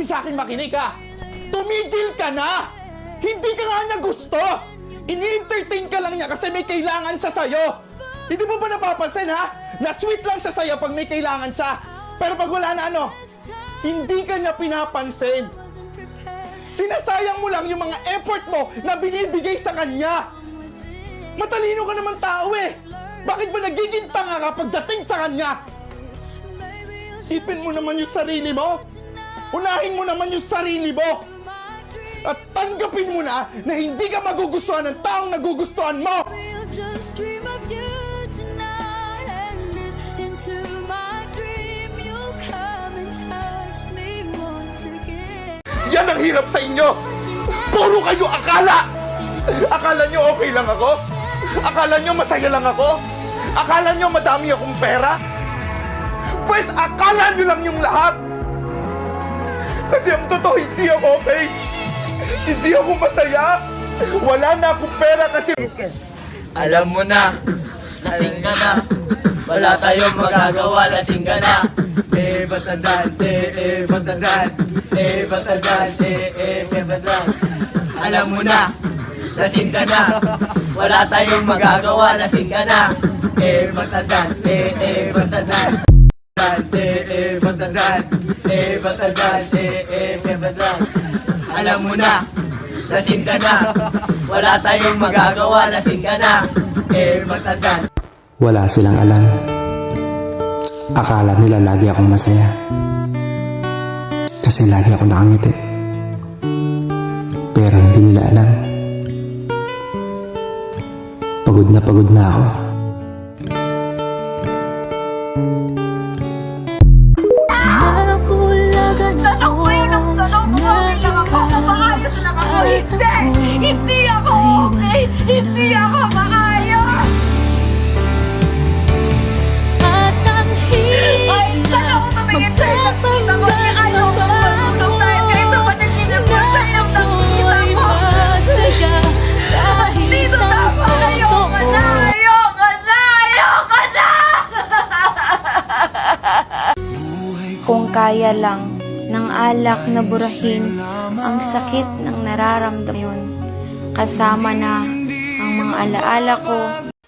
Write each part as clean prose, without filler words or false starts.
kasi sa akin makinig ha. Tumigil ka na! Hindi ka nga niya gusto! Ini-entertain ka lang niya kasi may kailangan siya sa'yo! Hindi mo ba napapansin ha? Na sweet lang siya sa'yo pag may kailangan siya. Pero pag wala na ano, hindi ka niya pinapansin. Sinasayang mo lang yung mga effort mo na binibigay sa kanya. Matalino ka naman tao eh. Bakit ba nagiging tanga ka pagdating sa kanya? Isipin mo naman yung sarili mo. Unahin mo naman yung sarili mo. At tanggapin mo na hindi ka magugustuhan ng taong nagugustuhan mo. Yan ang hirap sa inyo. Puro kayo akala. Akala nyo okay lang ako? Akala nyo masaya lang ako? Akala nyo madami akong pera? Pues akala nyo lang yung lahat. Kasi ang totoo, hindi ako okay. Hindi ako masaya. Wala na akong pera kasi... Alam mo na, lasing ka na. Wala tayong magagawa, lasing ka na. Batadan, batadan, batadan, batadan. Alam mo na, lasing ka na. Wala tayong magagawa, lasing ka na. Batadan, batadan. Batadan, batadan, batadan. Alam mo na, lasing ka na. Wala tayong magagawa, lasing ka na. Batadan. Wala silang alam. Akala nila lagi akong masaya. Kasi lagi ako nakangiti. Pero hindi nila alam. Pagod na ako. Tanong ko yun ang tanong kung okay lang ako, kung maayos lang ako. Hindi! Hindi ako okay! Hindi ako maayos! Ay, sana ako tumingin siya yung nakita ko. Di ayaw ko matulog dahil kahit sa panaginip ko siya yung nakikita ko. At dito tama! Ayoko na! Ayoko na! Ayoko na! Kung kaya lang ng alak na burahin ang sakit ng nararamdaman yun, kasama na ang mga alaala ko.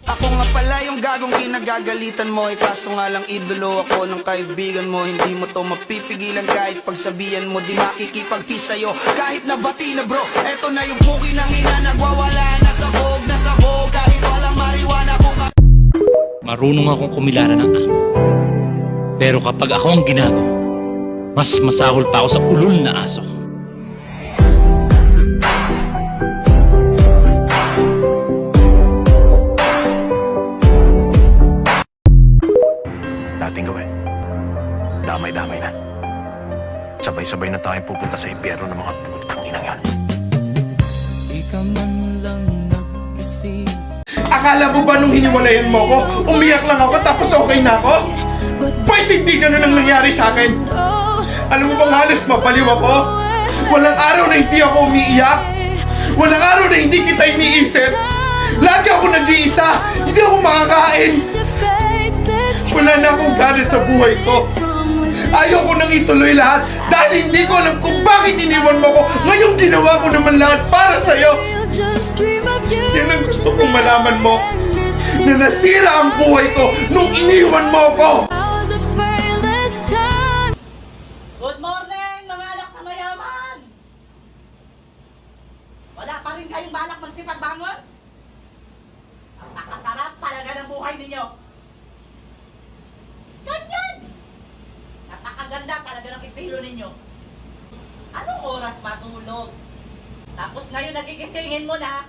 Ako nga pala yung gagong kinagagalitan mo. Kaso nga lang idolo ako ng kaibigan mo. Hindi mo to mapipigilan kahit pagsabihan mo. Di makikipag-kiss sa'yo kahit nabati na bro. Eto na yung puki ng ina, nagwawala na sabog. Kahit walang mariwana kung Marunong akong kumilara ng amo. Pero kapag ako ang ginagawa, mas masahol pa ako sa ulol na aso. Dating gawin. Damay-damay na. Sabay-sabay na tayong pupunta sa impyerno ng mga putang inang yan. Akala mo ba nung hiniwalayan mo ko, umiyak lang ako tapos okay na ako? Pues hindi ganun ang nangyari sa akin. Alam mo bang halos mabaliw ako? Walang araw na hindi ako umiiyak. Walang araw na hindi kita iniisip. Lagi ako nag-iisa. Hindi ako makakain. Wala na akong gana sa buhay ko. Ayaw ko nang ituloy lahat dahil hindi ko alam kung bakit iniwan mo ko. Ngayong ginawa ko naman lahat para sa'yo. Yan ang gusto kong malaman mo. Na nasira ang buhay ko nung iniwan mo ko. Good morning, mga anak sa mayaman! Wala pa rin kayong balak magsipagbangon? Napakasarap talaga ng buhay ninyo. Ganyan! Napakaganda talaga ng estilo ninyo. Anong oras matulog? Tapos ngayon nagigisingin mo na,